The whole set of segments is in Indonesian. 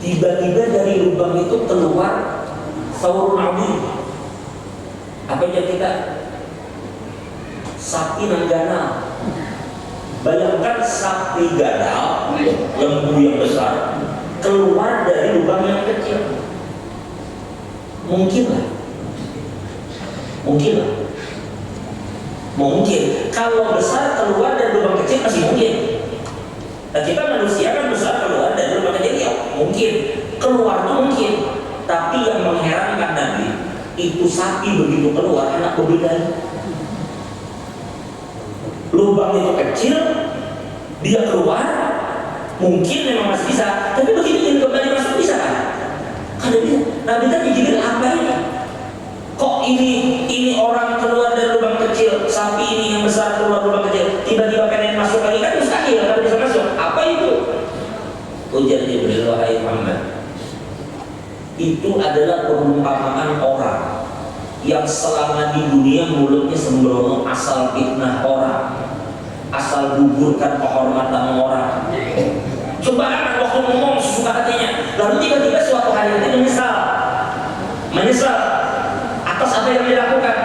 Tiba-tiba dari lubang itu keluar saurun azim. Apa yang kita? Sapi nanggana. Bayangkan sapi ganal, lembu yang besar, keluar dari lubang yang kecil. Mungkinlah. Mungkin. Kalau besar keluar dari lubang kecil masih mungkin. Nah, kita manusia kan besar keluar dari lubang kecil, ya mungkin. Keluar tuh mungkin. Tapi yang mengherankan Nabi, itu sapi begitu keluar, anak berbeda. Lubang itu kecil, dia keluar, mungkin memang masih bisa. Tapi begitu ingin kembali masuk bisa kan? Kada bisa. Nabi kan Jibril, apa ini? Kok ini orang keluar dari lubang kecil, sapi ini yang besar keluar lubang kecil, tiba-tiba pengen masuk lagi, kan mustahil, kan bisa masuk. Apa itu? Ujar Jibril, wahai Muhammad, itu adalah perumpamaan orang yang selama di dunia mulutnya sembrono, asal fitnah orang, asal gugurkan kehormatan orang. Coba anak waktu ngomong sesuka hatinya, lalu tiba-tiba suatu hari nanti menyesal atas apa yang dilakukan.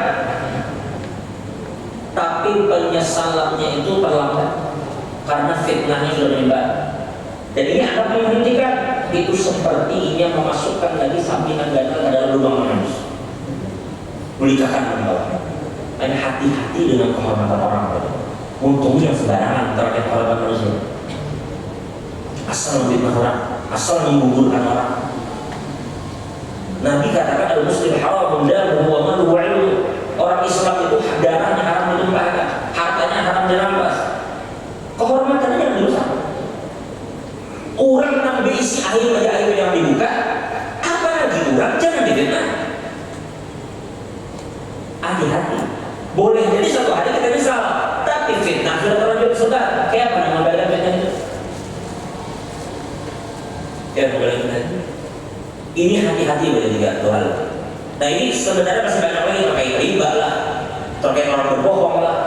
Tapi penyesalannya itu terlambat karena fitnahnya sudah menyebar. Dan ini akan menghentikan. Itu sepertinya memasukkan lagi sapi nanggana ke dalam lubang manusia, menikahkan membawa. Hanya hati-hati dengan kehormatan orang. Untungnya sembarangan terkait kehormatan manusia. Asal memfitnah orang, asal menggugurkan orang. Nabi katakan al-muslim haram damuhu wa maluhu wa ilmuhu. Orang Islam itu darahnya haram ditumpahkan, hartanya haram dirampas, kehormatannya yang dirusak. Orang nak berisi air yang dibuka, apalagi orang jangan difitnah. Hati-hati. Boleh jadi satu hari kita nyesal, tapi fitnah sudah terlanjur sebar. Kayak apa nama badan fitnah itu? Ini hati-hati pada tiga hal. Nah, ini sebenarnya masih banyak lagi terkait riba lah, terkait orang berbohong lah,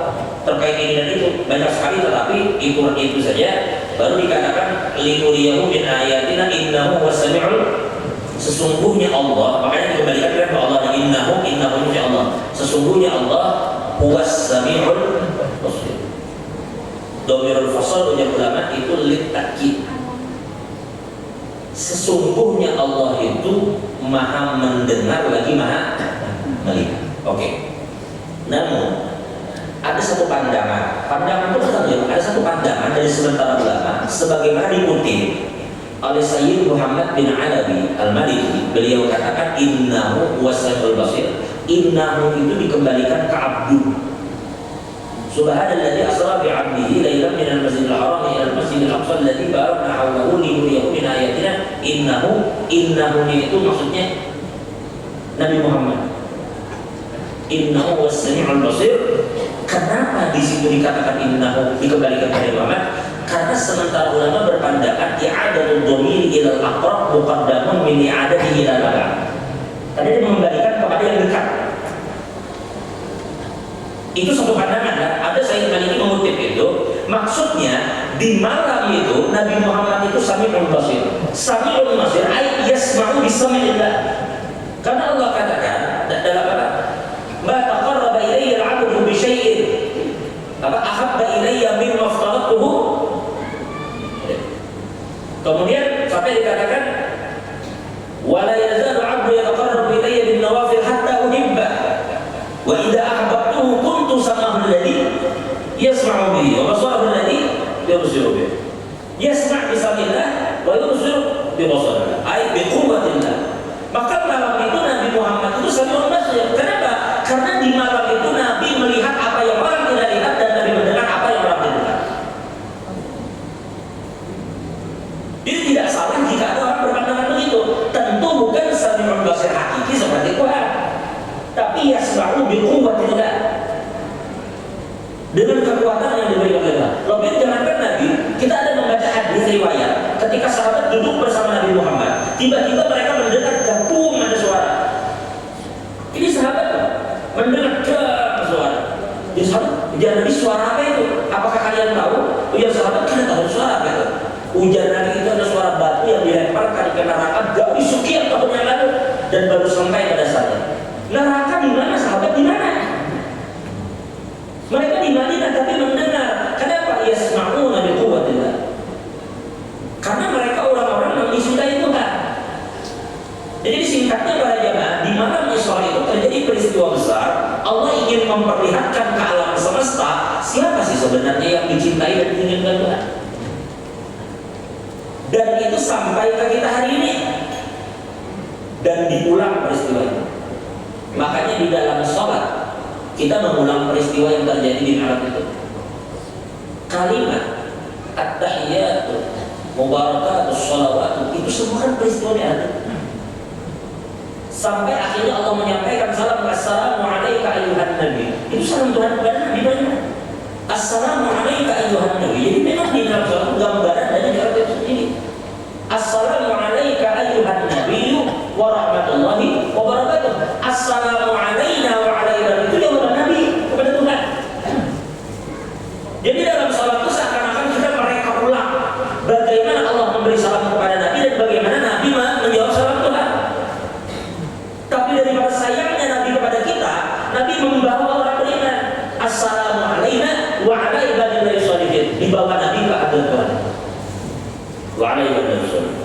terkait ini dan itu banyak sekali, tetapi itu saja. Baru dikatakan linuriyahu min ayatina innahu wasami'ul. Sesungguhnya Allah, makanya dikembalikan kepada Allah, innahu ya Allah. Sesungguhnya Allah huwas-sami'ul basir. Dhamirul fasal ujar ulama itu litakid. Sesungguhnya Allah itu maha mendengar lagi maha melihat. Oke. Namun ada satu pandangan itu ada satu pandangan dari sementara ulama sebagaimana dikutip oleh Sayyid Muhammad bin Alawi Al-Maliki. Beliau katakan innahu wasami'ul basir. Innahu itu dikembalikan ke abdu. Subhanalladzi asra bi 'abdihi lailan minal masjidil haram ila al-masjidil aqsa alladzi barakna hawlahu linuriyahu min ayatina. Innahu itu maksudnya Nabi Muhammad. Innahu was-sami'ul basir. Kenapa di situ dikatakan innahu dikembalikan kepada Muhammad? Karena sementara ulama berpandangan i'adatul dhamir ila al-aqrab muqaddamun min i'adatihi ila al-ab'ad. Tadi dia mengembalikan kepada yang dekat. Itu satu pandangan kan? Ada Sayyid Maliki mengutip itu, maksudnya di malam itu Nabi Muhammad itu sami'ul basir. Sami'ul basir ay yasma'u bi sam'illah. Karena Allah katakan dalam apa? Ma taqarraba ilayya al-'abdu bi syai'in ahabba ilayya mimma aftaratuhu. Kemudian sampai dikatakan wala yazalu 'abdu yataqarrabu ilayya bin nawafil hatta uhibba wa idza ahbabtuhu kuntu sam'ahu alladhi yasma'u bihi wa basarahu alladhi yubsiru bihi. Yasma' bi sam'illah wa yubsiru bi basarillah ay bi quwwatillah. Maka malam itu Nabi Muhammad itu sami'ul basir. Kenapa? Karena di malam itu Nabi melihat apa yang orang tidak lihat dan Nabi mendengar apa yang orang tidak dengar. Jadi tidak salah jika ada orang berpandangan begitu. Tentu bukan sami'ul basir hakiki seperti Quran, tapi yasma'u bi quwwatillah, dengan kekuatan yang diberikan oleh Allah. Lebih jangankan Nabi, kita ada membaca hadis riwayat ketika sahabat duduk bersama Nabi Muhammad, tiba-tiba mereka mendengar gatung ada suara. Ini sahabat mendengar suara. Ya sahabat, ujar Nabi, suara apa itu? Apakah kalian tahu? Ujar sahabat, kita tahu suara apa itu. Ujar Nabi, itu ada suara batu yang dilemparkan dilemparkan ke neraka dari sekian tahun yang lalu dan baru sampai pada saya. Neraka di mana sahabat, di mana? Mereka di Madinah tapi mendengar. Kenapa? Yasma'una bi quwwatillah. Karena mereka orang-orang yang dicintai Tuhan. Jadi singkatnya para jamaah, di malam Isra itu terjadi peristiwa besar. Allah ingin memperlihatkan ke alam semesta siapa sih sebenarnya yang dicintai dan diinginkan Tuhan. Dan itu sampai ke kita hari ini. Dan diulang peristiwa itu. Makanya di dalam sholat kita mengulang peristiwa yang terjadi di Mi'raj itu. Kalimat at-tahiyyatu mubarakatus sholawatu itu semua kan peristiwa Mi'raj. Sampai akhirnya Allah menyampaikan salam assalamu alayka ayyuhan nabi. Itu salam Tuhan kepada Nabi banyak. Assalamu alayka ayyuhan nabi. Jadi memang di dalam sholat gambaran dari Mi'raj itu sendiri. Assalamu alayka ayyuhan nabi wa rahmatullahi wa barakatuh. Assalamu alayna wa ala ibadah itu jawaban Nabi kepada Tuhan. Jadi dalam salat itu seakan-akan kita mereka ulang bagaimana Allah memberi salam kepada Nabi dan bagaimana Nabi menjawab salam Tuhan. Tapi daripada sayangnya Nabi kepada kita, Nabi membawa orang beriman. Assalamu alayna wa ala ibadillahi sholihin. Dibawa Nabi ke hadarat Tuhan. Wa ala ibadillahi sholihin.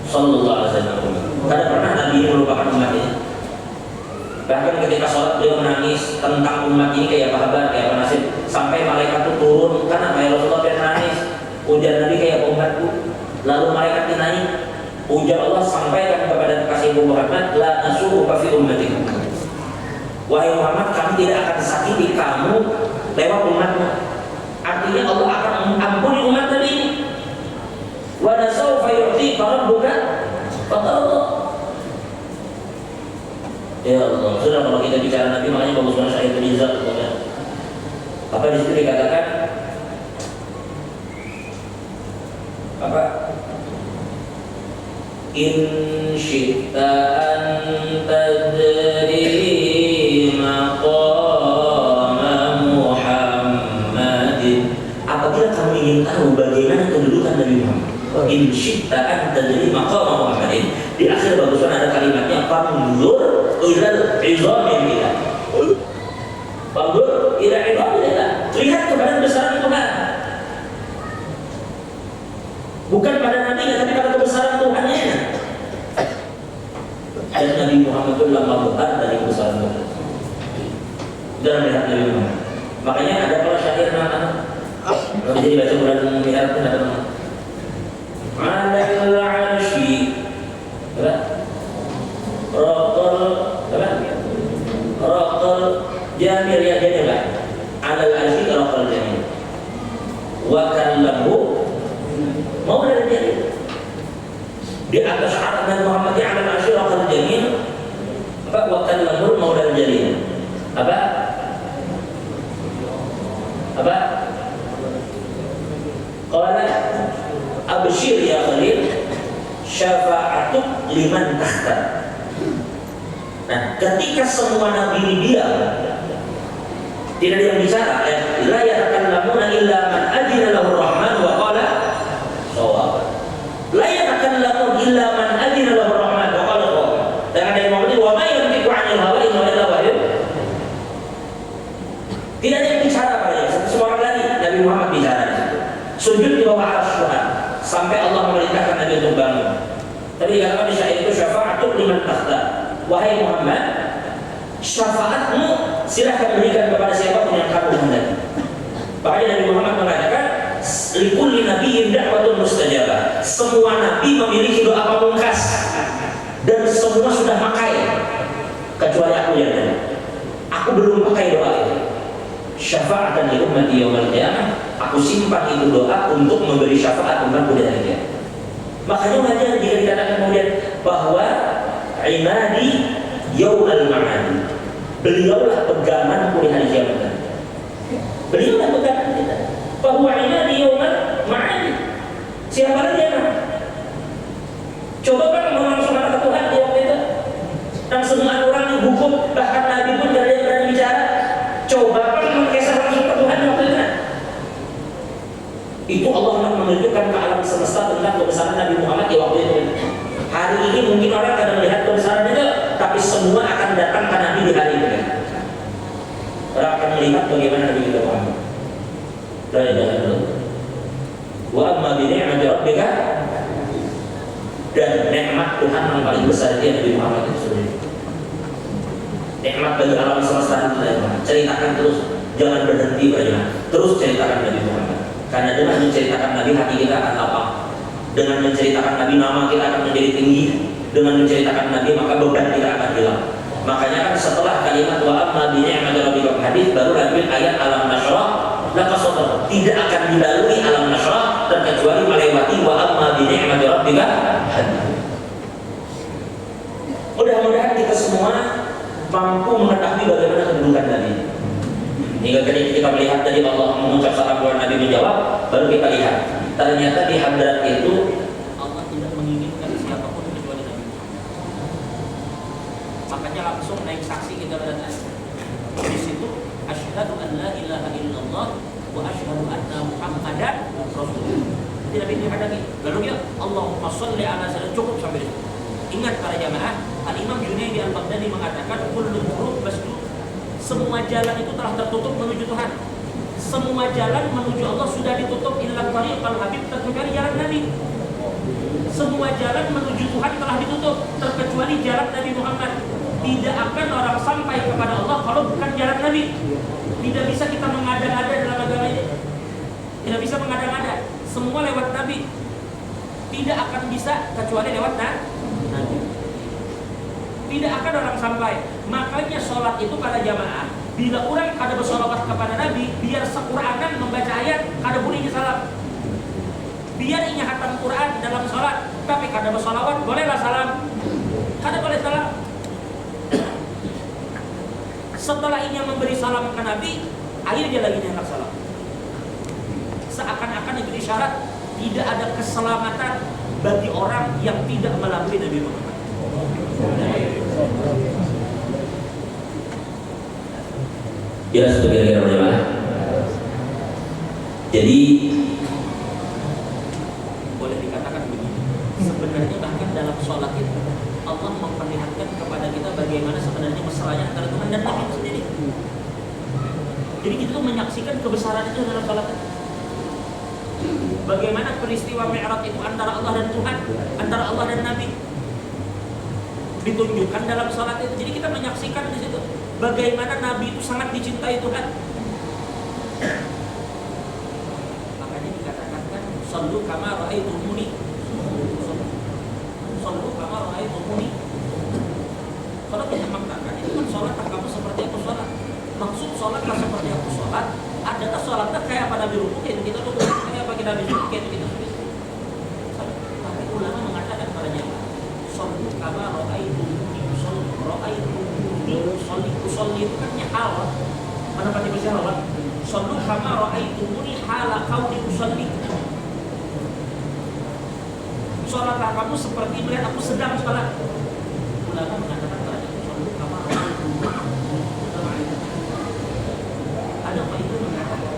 Sallallahu alaihi wasallam. Karena pernah Nabi melupakan umatnya. Bahkan ketika sholat beliau menangis tentang umat ini kayak apa kabar, kayak apa nasib. Sampai malaikat itu turun, karena ya Rasulullah yang menangis. Ujar Nabi kayak umatku. Lalu malaikat dinaik. Ujar Allah sampaikan kepada kekasihku Muhammad, la nasuhu fi ummatikum. Wahai Muhammad, kami tidak akan sakiti kamu lewat umatmu. Artinya Allah akan ampuni umat Nabi ini. Wa nasawfa yu'tika rabbuka fatardah. Ya Allah, sudah kalau kita bicara Nabi makanya bagus banget saya berizat. Apa di situ dikatakan? Apa? In syi'ta an tadri maqama Muhammadin. Apabila kamu ingin tahu bagaimana kedudukan Nabi Muhammad, in syi'ta an tadri maqama Muhammadin. Di akhir bagusan ada kalimatnya fanzur ilal izamin billah. Fanzur ila izamin billah. Lihat kepada kebesaran Tuhan. Bukan pada nabinya tapi pada kebesaran Tuhannya. Dan Nabi Muhammad itu lama besar dari kebesaran Tuhan. Jangan lihat Nabi Muhammad. Makanya ada kalau syair nama. Kalau jadi baca bulan Mi'raj itu ada nama. Alal arshi. Raqal jamil ya dia enggak. Alal arshi raqal jamil. Wa kallahu mau dari dia. Di atas arat Nabi Muhammad di alal arshi raqal jamil. Apa wa kallahu mau dari jalil. Apa? Apa? Qala abshir ya Khalil syafa'atuk liman tahta. Nah, ketika semua nabi ini diam, tidak ada yang bicara, la yatakallamuna illa man adina lahu rahman wa qala shawab. La yatakallamuna illa man adina lahu rahman wa qala shawab. Dan ada yang mengatakan wa ma yantiqu 'anil hawa in huwa illa wahyu. Tidak ada yang bicara padanya, semua orang lari. Nabi Muhammad bicara di situ. Sujud di bawah arsy Tuhan sampai Allah memerintahkan Nabi untuk bangun. Tadi katakan di syair itu syafa'atuk liman tahta. Wahai Muhammad, syafaatmu silahkan berikan kepada siapapun yang kamu kehendaki. Bahkan Nabi Muhammad mengatakan, likulli nabiyyin da'watun mustajabah. Semua nabi memiliki doa pamungkas dan semua sudah pakai, kecuali aku yang ada. Aku belum pakai doa itu. Syafa'atan li ummati yaumil qiyamah. Aku simpan itu doa untuk memberi syafaat umatku di hari kiamat. Makanya wajar jika dikatakan kemudian bahwa imadi yaumul ma'ad. Beliaulah peganganku di hari kiamat. Beliaulah pegangan kita. Bahwa imadi yaumul ma'ad. Siapa lagi yang coba kan langsung kata Tuhan di waktu itu. Dan semua orang dihukum, bahkan Nabi pun tidak ada berani bicara. Coba kan mengesah langsung ke Tuhan di waktu itu. Itu Allah menunjukkan ke alam semesta tentang kebesaran Nabi Muhammad di waktu itu. Hari ini mungkin orang kadang melihat kebesaran itu, tapi semua akan datang ke Nabi di hari ini. Orang akan melihat bagaimana Nabi kita Muhammad. La ilaha illallah. Wa amma bi ni'mati rabbika, dan nikmat Tuhan yang paling besar dia Nabi Muhammad itu sendiri. Nikmat bagi alam semesta itu, ceritakan terus, jangan berhenti banyak. Terus ceritakan Nabi Muhammad. Karena dengan menceritakan Nabi, hati kita akan lapang. Dengan menceritakan Nabi, nama kita akan menjadi tinggi. Dengan menceritakan Nabi, maka beban kita akan hilang. Makanya kan setelah kalimat wa amma bi ni'mati rabbika hadis, baru lanjut ayat alam nashrah laka sadrak. Tidak akan dilalui alam nashrah terkecuali melewati wa amma bi ni'mati rabbika hadis. Mudah-mudahan kita semua mampu mengetahui bagaimana kedudukan Nabi. Hingga ketika kita melihat tadi Allah mengucap salam kepada Nabi menjawab, baru kita lihat ternyata di hadrat itu Allah tidak menginginkan siapapun kecuali Nabi. Makanya langsung naik saksi kita berada di situ, asyhadu an la ilaha illallah wa asyhadu anna Muhammadan rasulullah. Jadi Nabi dihadapi, lalu dia Allahumma sholli ala sayyidina, cukup sampai itu. Ingat para jamaah, Al-Imam Junaidi Al-Baghdadi mengatakan kullul turuq masdud. Semua jalan itu telah tertutup menuju Tuhan. Semua jalan menuju Allah sudah ditutup, illa tariqal habib, terkecuali jalan Nabi. Semua jalan menuju Tuhan telah ditutup, terkecuali jalan Nabi Muhammad. Tidak akan orang sampai kepada Allah kalau bukan jalan Nabi. Tidak bisa kita mengada-ngada dalam agama ini. Tidak bisa mengada-ngada. Semua lewat Nabi. Tidak akan bisa kecuali lewat Nabi. Tidak akan orang sampai. Makanya sholat itu pada jamaah, bila orang kada bersolawat kepada Nabi, biar sequranan membaca ayat, kada bolehnya salam. Biar inya hatam Quran dalam sholat, tapi kada bersolawat, bolehlah salam. Kada boleh salam. Setelah inya memberi salam ke Nabi, akhirnya lagi hendak salam. Seakan-akan itu isyarat tidak ada keselamatan bagi orang yang tidak melalui Nabi Muhammad. Jelas itu kira-kira bagaimana? Jadi boleh dikatakan begini, sebenarnya bahkan dalam sholat itu Allah memperlihatkan kepada kita bagaimana sebenarnya mesranya antara Tuhan dan Nabi itu sendiri. Jadi kita tuh menyaksikan kebesaran itu dalam sholat itu. Bagaimana peristiwa Mi'raj itu antara Allah dan Tuhan, antara Allah dan Nabi ditunjukkan dalam sholat itu. Jadi kita menyaksikan di situ bagaimana Nabi itu sangat dicintai Tuhan. Makanya dikatakan kan, sallu kama ra'aitumuni, sallu kama ra'aitumuni. Kalau kita mengatakan itu kan sholat kamu seperti aku sholat. Maksud sholatlah seperti aku sholat adalah sholatnya kayak pada Nabi rukuk, itu kita tuh kayak apa kita Nabi rukuk, itu kita tulis. Tapi ulama mengatakan padanya sallu kama ra'aitumuni, ra'aitumuni, usolli itu kan hal. Mana pasti bisa hal? Sallu kama ra'aitumuni hala qauli usolli. Salatlah kamu seperti melihat aku sedang salat. Ulama mengatakan padanya sallu kama ra'aitumuni. Ada apa itu mengatakan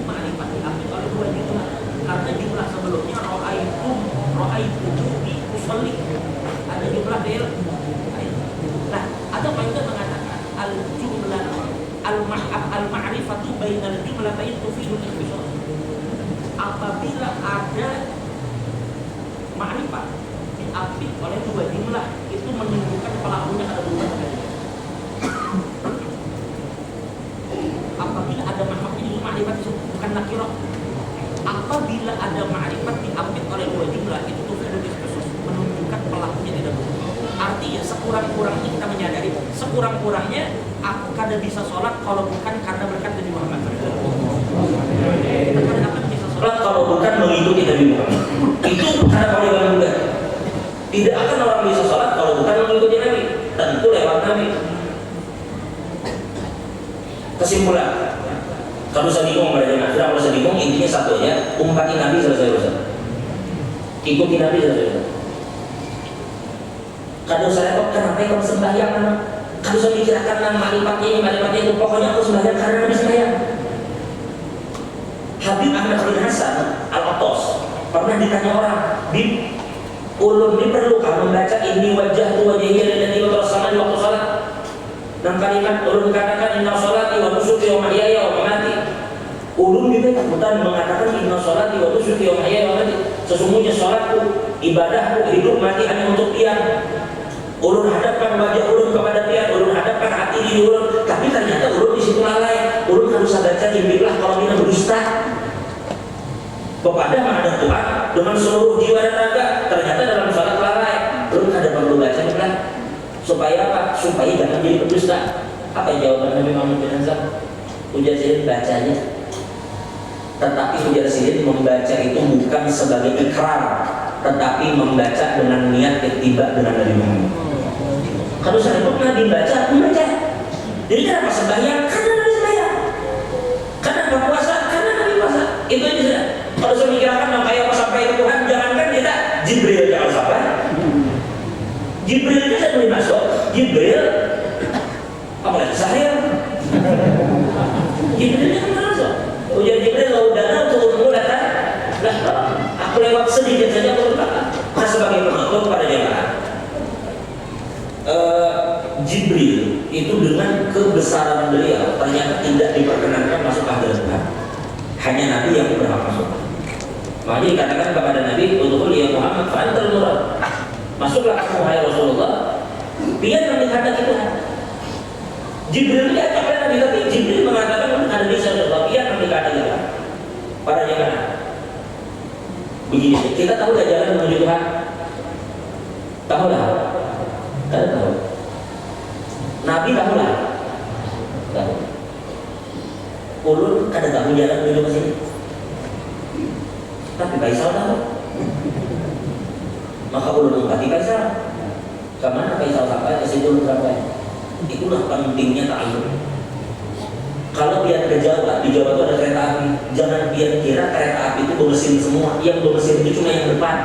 ma'rifat diambil oleh dua jumlah, karena jumlah sebelumnya ra'aitumuni usolli. Ada jumlah real. Nah, ada faedah mengatakan al-jumlah al-ma'rifatu bainal jumlatain tufidul ikhtisar. Apabila ada ma'rifat diambil oleh dua jumlah, itu menunjukkan pelakunya ada dua kali. Apabila ada ma'rifat itu bukan nakirah. Apabila ada ma'rifat diambil oleh dua jumlah, itu tufidul ikhtisar, menunjukkan pelakunya tidak benar. Artinya sekurang-kurangnya kita menyadari, sekurang-kurangnya aku kada bisa sholat kalau bukan karena berkat Nabi Muhammad. Kita kada akan bisa sholat kalau bukan mengikuti Nabi Muhammad. Itu karena paling mudah. Tidak akan orang bisa sholat kalau bukan mengikuti Nabi. Tentu lewat Nabi. Kesimpulan, kalau saya bingung berarti kalau saya bingung intinya satu ya, umpati Nabi selesai. Ikuti Nabi selesai. Kalau saya kok kenapa kalau sembahyang nama? Kalau saya bicarakan ma'rifatnya itu pokoknya aku sembahyang karena Nabi sembahyang. Habib Ahmad bin Hasan Al-Attas pernah ditanya orang, Bib, Ulun ini perlukah membaca ini wajah tu wajahnya dan ini waktu salat. Dan kalimat ulun katakan inna sholati wa nusuki wa mahyaya wa mamati. Ulun juga takutan mengatakan inna sholati wa nusuki wa mahyaya wa mamati. Sesungguhnya sholatku, ibadahku, hidup mati hanya untuk Dia. Ulun hadapkan wajah ulun kepada Dia, ulun hadapkan hati diri ulun. Tapi ternyata ulun di situ lalai. Ulun harus baca jimbilah kalau dia berdusta kepada menghadap Tuhan dengan seluruh jiwa dan raga. Ternyata dalam sholat lalai. Ulun ada perlu baca jimbilah. Supaya apa? Supaya jangan jadi pendusta. Apa jawaban Nabi Muhammad bin Hanzal? Ujar Sirin bacanya. Tetapi ujar Sirin membaca itu bukan sebagai ikrar, tetapi membaca dengan niat ittiba dengan Nabi Muhammad. Kalau saya pun Nabi membaca. Jadi kenapa sembahyang? Karena Nabi sembahyang. Kenapa puasa? Karena Nabi puasa. Itu aja sudah. Kalau saya mikirkan kayak apa sampai ke Tuhan, jangankan kita Jibril jangan sampai. Jibril itu saya boleh masuk. Jibril apalagi saya. Jibril kan masuk. Ujar Jibril laudana untuk datang. Lah aku lewat sedikit saja aku berkata. Nah sebagai penutup pada jemaah, Jibril itu dengan kebesaran beliau ternyata tidak diperkenankan masuk hadirat Tuhan. Hanya Nabi yang berhak masuk. Makanya dikatakan kepada Nabi, "Udkhul ya Muhammad fa antal murad." Masuklah kamu wahai Rasulullah, biar Nabi kehendaki Tuhan. Jibril diajak oleh Nabi, tapi Jibril mengatakan ada di Rasulullah, biar Nabi kehendaki Tuhan. Para jemaah, begini, kita tahu gak jalan menuju Tuhan? Tahu lah, kita tahu. Nabi tahu lah, tahu. Ulun kada tahu jalan menuju ke sini, tapi Faisal tahu. Maka ulun mengkati Faisal. Kemana Faisal sampai ke situ ulun sampai. Itulah pentingnya ta'alum. Kalau dia ke Jawa, di Jawa itu ada kereta api. Jangan dia kira kereta api itu bermesin semua. Yang bermesin itu cuma yang depan.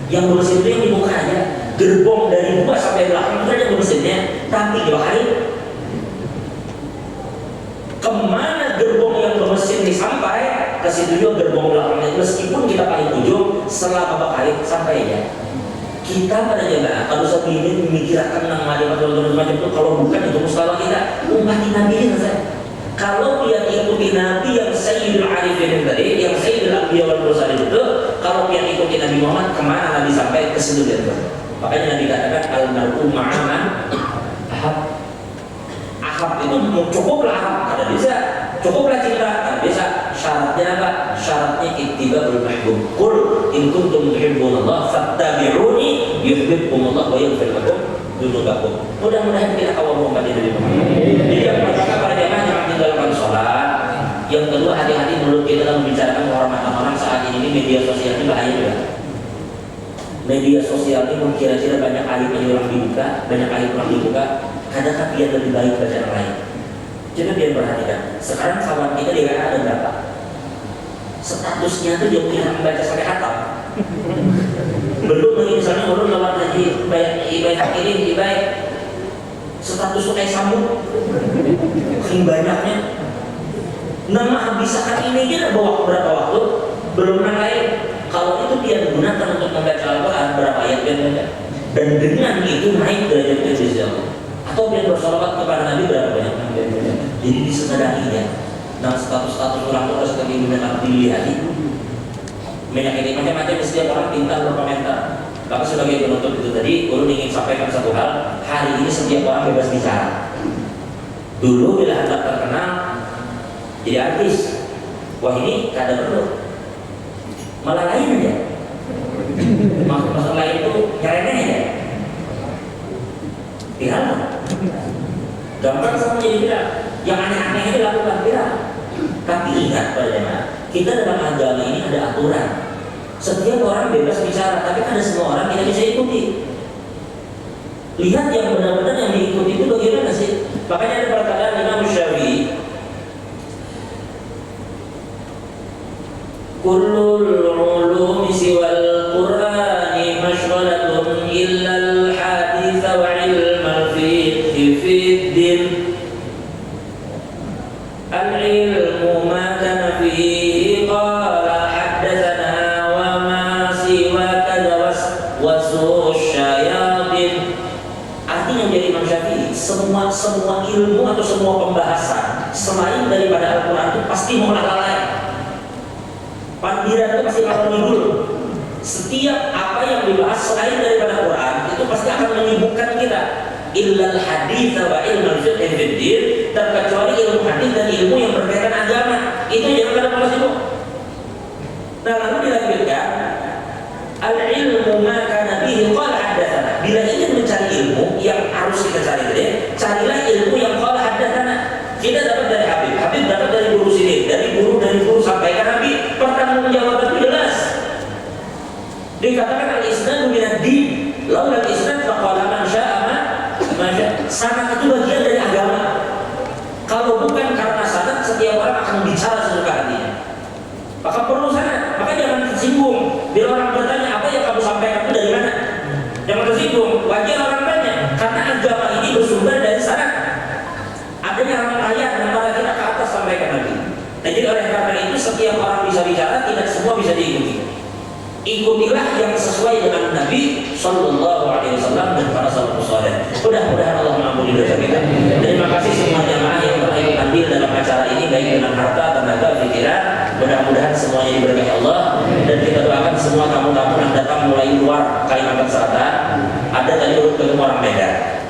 Yang bermesin itu yang di muka aja. Gerbong dari muka sampai belakang itu ada bermesinnya. Tapi di hari kemana gerbong yang bermesin ini sampai, ke situ juga gerbong belakangnya. Meskipun kita paling ujung, setelah babak kali sampai ya. Kita pada jemaah kalau sebelumnya memikirkan tentang macam itu, kalau bukan itu mustalah kita umat Nabi ini saja. Kalau dia ikuti Nabi yang Sayyidul Arifin tadi, yang Sayyidul Anbiya wal Mursalin itu, kalau dia ikuti Nabi Muhammad, kemana Nabi sampai ke situ dia. Makanya Nabi katakan al-mar'u ma'aman ahab. Ahab itu cukuplah ahab, kada bisa. Cukuplah cinta, kada bisa. Syaratnya apa? Syaratnya ittiba'ul mahbub. Qul in kuntum tuhibbunallah fattabi'uni yuhibbukumullah wa yaghfir lakum dzunubakum. Mudah-mudahan kita kawal umat dari Muhammad. Jadi yang pertama para jemaah jangan tinggalkan sholat. Yang kedua hati-hati mulut kita dalam membicarakan kehormatan orang. Saat ini media sosial ini bahaya juga. Media sosial ini kira-kira banyak aib yang orang dibuka, banyak aib orang dibuka. Kadang-kadang dia lebih baik baca yang lain. Coba dia perhatikan. Sekarang kawan kita di WA ada berapa? Statusnya tuh dia punya membaca sampai hatam. Belum lagi misalnya orang lewat haji ibadah ini ibadah status kayak sambung saking banyaknya. Nama habisakan ini dia bawa berapa waktu belum lain. Kalau itu dia gunakan untuk membaca Al-Quran berapa ayat dia baca, dan dengan itu naik derajatnya di sisi Allah. Atau dia bersolawat kepada Nabi berapa banyak yang dia baca. Jadi disedarinya. Nah status-status orang itu seperti mendengar dilihat banyak ini macam-macam setiap orang pintar berkomentar. Maka sebagai penutup itu tadi, ulun ingin sampaikan satu hal. Hari ini setiap orang bebas bicara. Dulu bila anda terkenal jadi artis, wah ini kada perlu. Malah lain aja. Maksud lain itu nyereneh aja. Viral. Gampang sama jadi viral. Yang aneh-aneh itu lakukan viral. Tapi ingat pada jemaah, kita dalam agama ini ada aturan. Setiap orang bebas bicara, tapi ada semua orang tidak bisa ikuti. Lihat yang benar-benar yang diikuti itu bagaimana sih? Makanya ada perkataan Imam Syafi'i, kullul ulumi siwal Qur'ani mashghalatun illal hadits wa ilmal fiqh fid din. Al-ilmu ma kana fihi qala haddatsana wa ma siwa kadza wasusyayatin. Artinya menjadi Imam Syafi'i, semua ilmu atau semua pembahasan selain daripada Al-Quran itu pasti mengolah lalai. Pandiran itu pasti akan ngibul. Setiap apa yang dibahas selain daripada Quran itu pasti akan menyibukkan kita. Illal hadits wa ilmul fiqh fid din, terkecuali ilmu hadis dan ilmu yang berkaitan agama. Itu jangan ada malas itu. Nah, lalu dilanjutkan al-ilmu ma kana bihi qala haddatsana. Bila ingin mencari ilmu yang harus kita cari deh, carilah ilmu yang qala haddatsana. Kita dapat dari Habib dapat dari guru sini, dari guru sampaikan Habib. Pertanggungjawaban itu jelas. Dikatakan al-isnadu minad din. Laula al-isnad faqala man syaa sanad itu bagian dari agama. Kalau bukan karena sanad, setiap orang akan bicara sesuka hatinya. Maka perlu sanad. Maka jangan tersinggung. Bila orang bertanya apa yang kamu sampaikan itu dari mana, jangan tersinggung. Wajar orang tanya, karena agama ini bersumber dari sanad. Adanya ayat antara kita ke atas sampaikan lagi. Nah, jadi oleh karena itu setiap orang bisa bicara, tidak semua bisa diikuti. Ikutilah yang sesuai dengan Nabi Sallallahu Alaihi Wasallam dan para salafus saleh. Mudah-mudahan Allah mengampuni dosa kita. Terima kasih semua jamaah yang telah ikut andil dalam acara ini, baik dengan harta, tenaga, pikiran. Mudah-mudahan semuanya diberkahi Allah, dan kita doakan semua tamu-tamu yang datang mulai luar Kalimantan Selatan. Ada tadi urut ketemu orang Medan,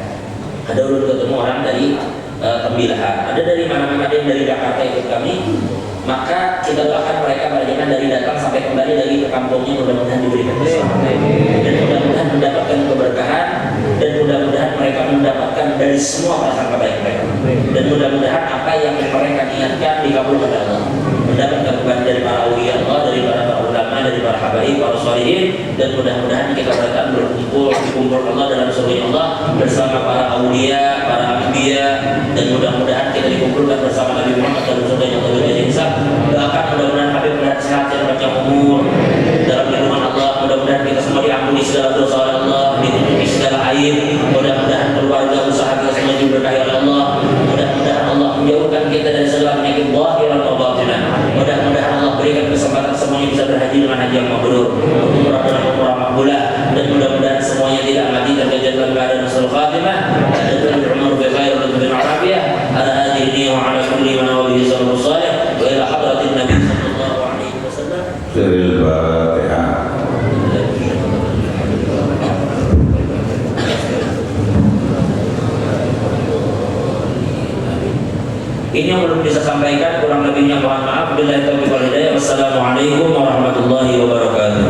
ada urut ketemu orang dari Tembilahan, ada dari mana-mana, ada yang dari Jakarta ikut kami. Maka kita doakan mereka bagaimana dari datang sampai kembali lagi ke kampungnya, mudah-mudahan diberikan keselamatan dan mudah-mudahan mendapatkan keberkahan, dan mudah-mudahan mereka mendapatkan dari semua prasangka baik mereka, dan mudah-mudahan apa yang mereka niatkan dikabulkan oleh Allah, mendapatkan keberkahan dari para awliya Allah, dari para ulama, dari para habaib, para sholihin, dan mudah-mudahan kita datang dikumpul Allah dalam surga Allah bersama para awliya, para anbiya, dan mudah-mudahan kita dikumpulkan bersama Nabi Muhammad dalam surga yang lebih insya. Doakan mudah-mudahan Habib berhati sehat dan panjang umur dalam lindungan Allah. Mudah-mudahan kita semua diampuni segala dosa oleh Allah, ditutupi segala aib. Mudah-mudahan keluarga usaha kita semua diberkahi oleh Allah. Mudah-mudahan Allah menjauhkan kita dari segala penyakit zahiran wa batinan. Mudah-mudahan Allah berikan kesempatan semuanya bisa berhaji dengan haji yang mabrur, umrah dengan umrah makbulah, dan mudah-mudahan semuanya tidak mati terkejar dalam keadaan husnul khatimah. Adzatul umur bi khair wa bi afiyah. Ala hadhihi wa ala kulli man wabihi sallallahu alaihi wa ila hadratin nabi sallallahu alaihi wasallam. Siril Fatihah. Ini yang belum bisa sampaikan, kurang lebihnya mohon maaf. Billahi taufiq wal hidayah. Wassalamualaikum warahmatullahi wabarakatuh.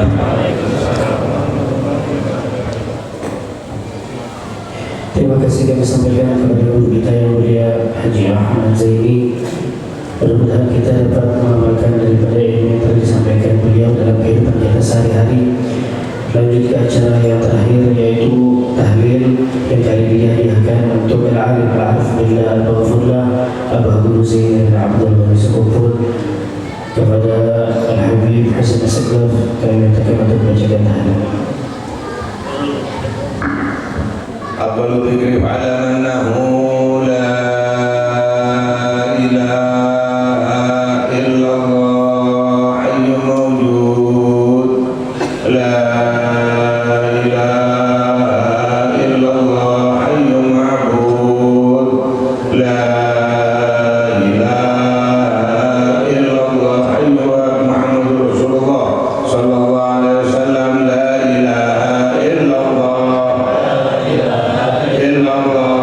Terima kasih kami sampaikan kepada guru kita yang mulia Haji Ahmad Zaini. Mudah-mudahan kita dapat mengamalkan daripada ilmu yang telah disampaikan beliau dalam kehidupan kita sehari-hari. Lanjut ke acara yang terakhir, yaitu tahlil yang kali ini dihadiahkan untuk al-alim al-arif billah al-baghfurlah Abah Guru Zain Abdul Ghanis Kupur. Kepada Al-Habib Hasan Asgaf kami mintakan untuk membacakan tahlil. Abdul Fikri ala annahu la ilaha illallah hayyun mawjud, la ilaha illallah hayyun ma'bud, la ilaha illallah hayyun Muhammadur Rasulullah sallallahu alaihi wasallam, la ilaha illallah illallah.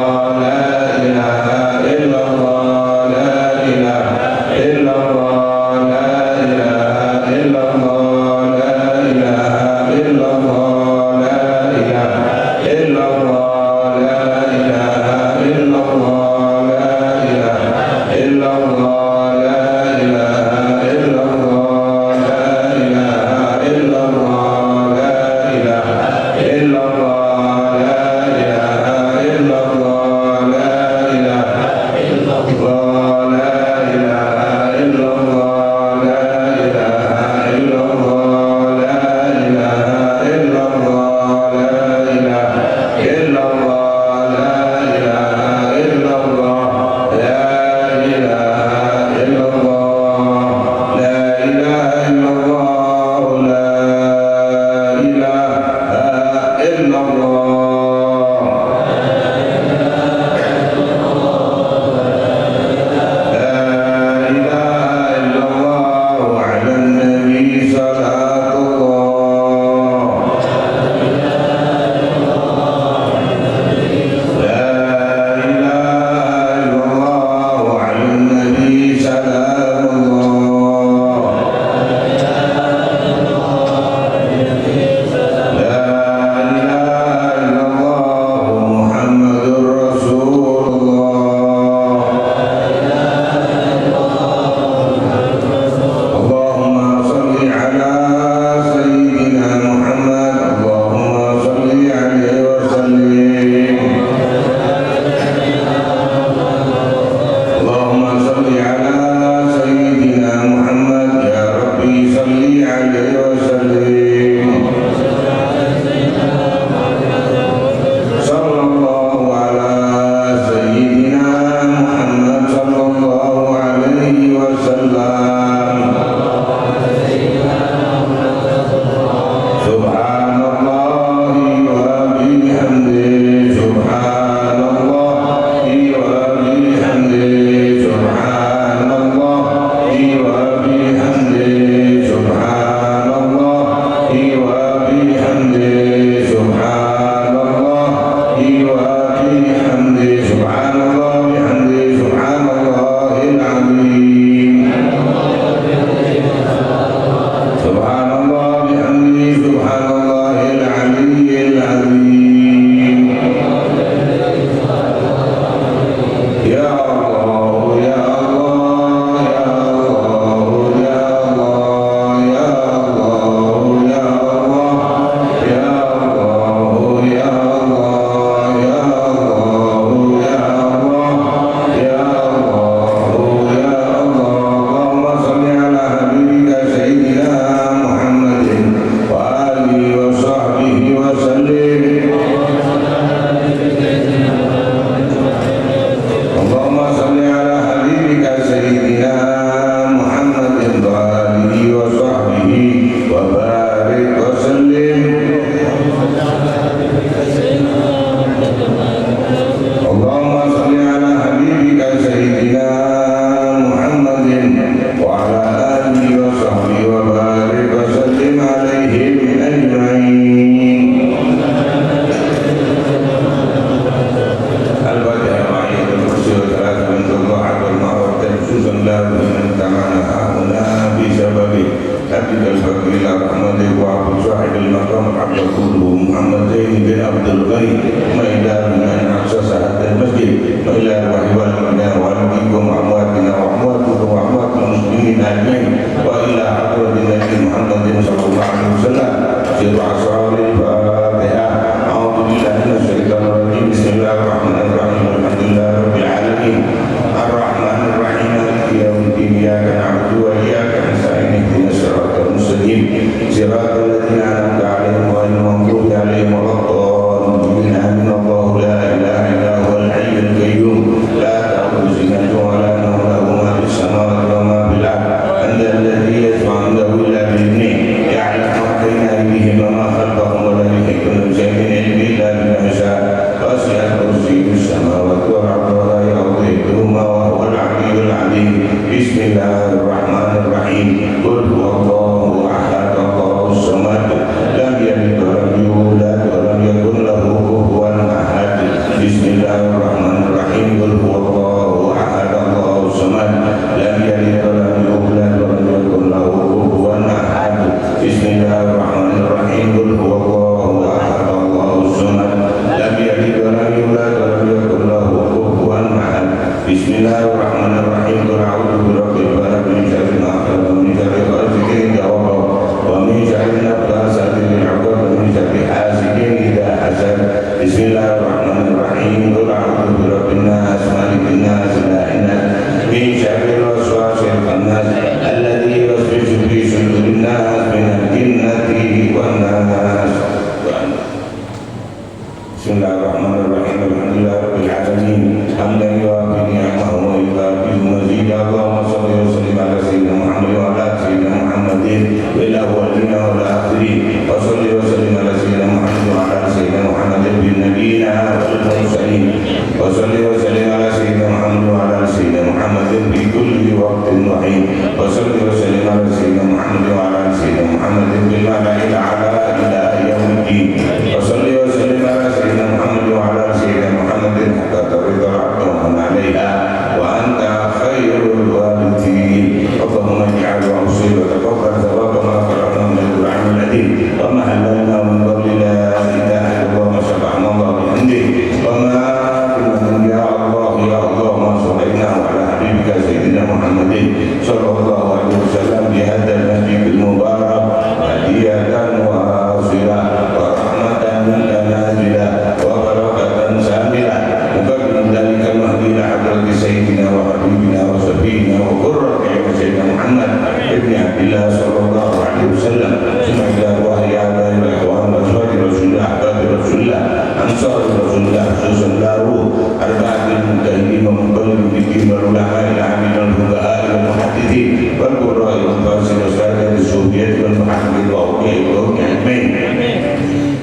الأولين والآخرين وصل وسلم على سيدنا محمد وعلى سيدنا محمد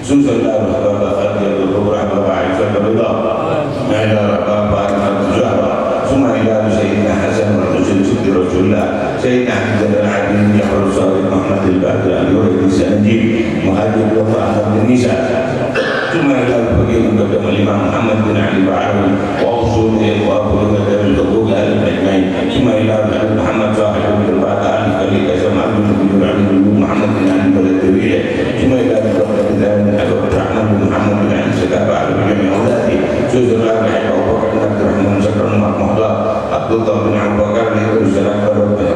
سوسن بابا خديجة الكبرى بابا عائشة الرضا إلى بابا فاطمة الزهراء ثم إلى سيدنا حسن والحسين سيد رسول الله سيدنا حسن العابدين يحيى الصالح محمد الباقر اليوري السنجي مهاجر وفاء بن نساء ثم إلى الفقيه مقدم الإمام محمد بن علي بعلوي وأصوله وأبوه الحقوق أهل الأجمعين ثم إلى محمد صاحب البعث أهل الخليل سمع بن علي بن محمد بن علي الدويلة ثم إلى الرحمن بن محمد بن علي سكاب على جميع أولاده سوزر الرابع أبو بكر بن عبد الرحمن شكرا محمود عبد الله بن عبد بكر بن السلام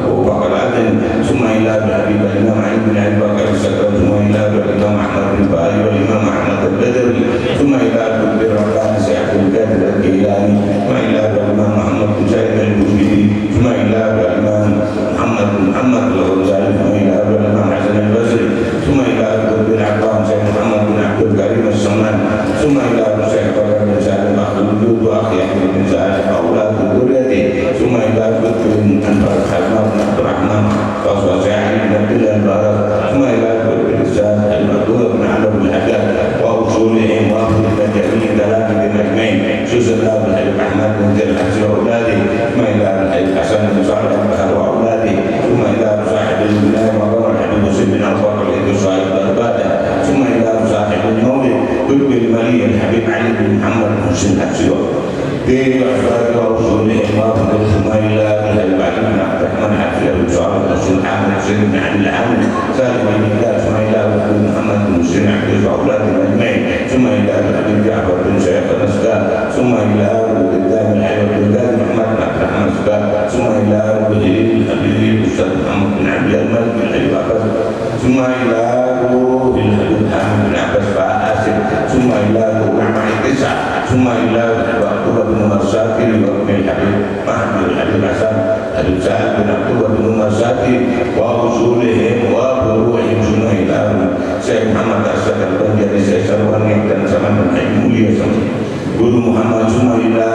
أبو بكر العدل ثم إلى حبيب الإمام علي بن أبي بكر السكر ثم إلى الإمام أحمد بن باري والإمام أحمد البدوي ثم إلى الدكتور الرباني سعد القادر الجيلاني وإلى الإمام محمد بن سعيد البوذي ثم إلى الإمام محمد بن محمد الغزالي ثم إلى الإمام حسن البصري ثم إلى الدكتور العبان سيد محمد بن عبد الكريم السمان ثم إلى الشيخ بكر بن سعد أخ الوجود وأخي أحمد بن سعد أولاد ذريته ثم إلى الدكتور أنفر حماد بن عبد الرحمن وصوى سعيد بن عبد الله البارك ثم إلى الدكتور الأستاذ المقدور بن علي بن الحجاج وأصولهم وأخذ جميع ثلاثة أجمعين سوسن الله بن حبيب أحمد بن زيد الحسن وأولاده ثم إلى الحبيب حسن بن صالح البحر وأولاده ثم إلى صاحب الولاية مقام الحبيب مسلم بن أبو بكر الإدريس صاحب درباته ثم إلى صاحب المولد قطب الملي الحبيب علي بن محمد بن حسين حفصه في أحفاد وأصولهم وأخذ ثم إلى الحبيب علي بن عبد الرحمن حفصه بن صالح حسين حامد حسين بن علي العامل سالم بن الله ثم إلى محمد بن حسين حفصه وأولادهم أجمعين ثم إلى الحبيب جعفر بن شيخ الأسكار ثم إلى قدام الحبيب القدام محمد بن عبد الرحمن الأسكار ثم إلى الحبيب الأستاذ محمد بن عبد الملك بن الحبيب عباس ثم إلى الحبيب حامد بن عباس فآسف ثم إلى نعمة التسع ثم إلى عبد الله بن مرساتي وابن الحبيب محمد الحبيب حسن الحبيب سعد بن عبد الله بن مرساتي وأصولهم وفروعهم ثم إلى سيد محمد أسد البنجري سيد سلوان dan zaman mulia Guru Muhammad ثم إلى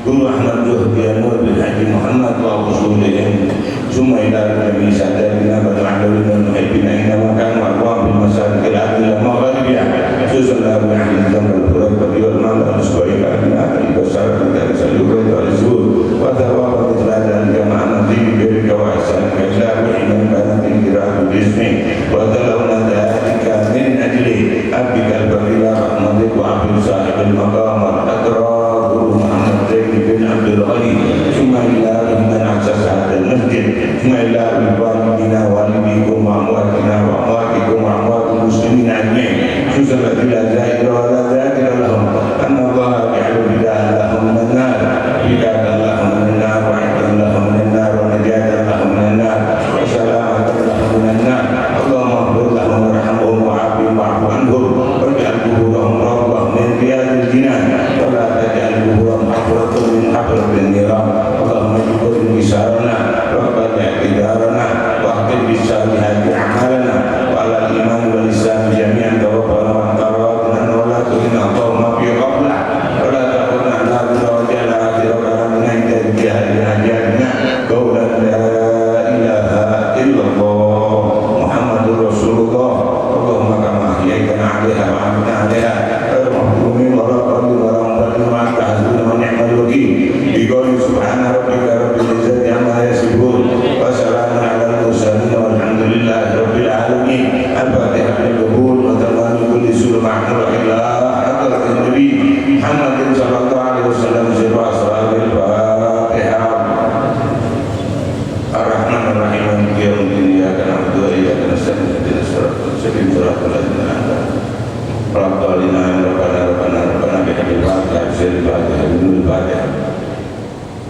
Guru Ahmad Zuhdianur bin Haji Muhammad wa usulihim ثم إلى النبي سادتنا بدر علوي المحبين أينما كانوا أقوام بالمساجد العدل المغربية سوزن الله بن عبد الزمر الفريق والمال والأسبوعي كأبناء البشر الذي سلوك والزور وثواب مثل ذلك مع نصيب برك وإحسانك إلى وحنا كانت انقراض الجسم وتلونا ذلك من أجل أبك البرية رحمتك وعبد صاحب المقام الأكرام guru Muhammad Zaid bin Abdul Ghani ثم إلى من أسس هذا المسجد ثم إلى والدنا والديكم وأمواتنا وأمواتكم وأموات المسلمين أجمعين حسبت إلى زائر ولا ذاكر لهم أن الله يجعل بداء لهم من النار بداء لهم من النار وعيدا لهم من النار ونجاة لهم من النار وسلامة لهم من النار اللهم اغفر لهم وارحمهم وعافهم واعف عنهم واجعل قبورهم روضة من رياض الجنان ولا تجعل قبورهم حفرة من حفرة النيران اللهم اجبر انكسارنا واقبل اعتذارنا واختم بالصالحات اعمالنا وعلى الايمان والاسلام جميعا توفنا وانت راضنا ولا تهنا اللهم في غفله ولا تاخذنا عذابنا واجعل اخر كلامنا عند الجهل حاجاتنا قولا لا اله الا الله محمد رسول الله اللهم كما احييتنا عليها وعافنا عليها غير محرومين ولا ضالين ولا مضلين وانت حسبنا ونعم الوكيل بقول سبحان ربك رب العزه عما يصفون وسلام على المرسلين والحمد لله رب العالمين الفاتحه للقبول وتمام كل سوره معموره الى حضره النبي محمد صلى الله عليه وسلم سر اسرار الفاتحه الرحمن الرحيم مالك يوم الدين اياك نعبد واياك نستعين اهدنا الصراط المستقيم صراط الذين انعمت عليهم ربنا بحق الفاتحه بسر الفاتحه بنور الفاتحه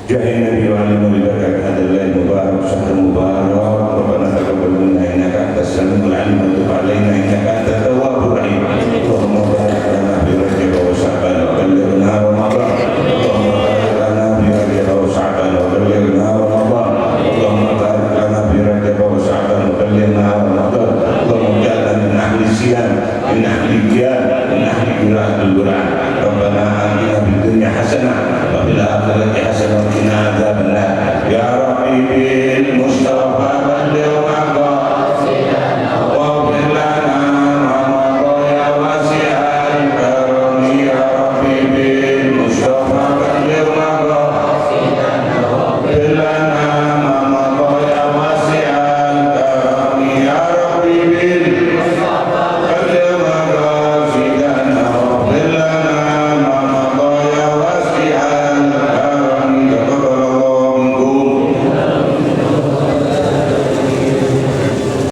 جاه النبي وعلى بركة هذا الليل المبارك شهر المبارك ربنا تقبل منا انك انت السميع العليم وتب علينا انك انت التواب الرحيم اللهم بارك لنا في رجب وشعبان وبلغنا رمضان اللهم بارك لنا في رجب وشعبان وبلغنا رمضان اللهم بارك لنا في رجب وشعبان وبلغنا رمضان اللهم اجعلنا من اهل الصيام من اهل القيام من اهل قراءة القرآن ربنا آتنا في الدنيا حسنة وفي الآخرة حسنة وقنا عذاب النار يا ربي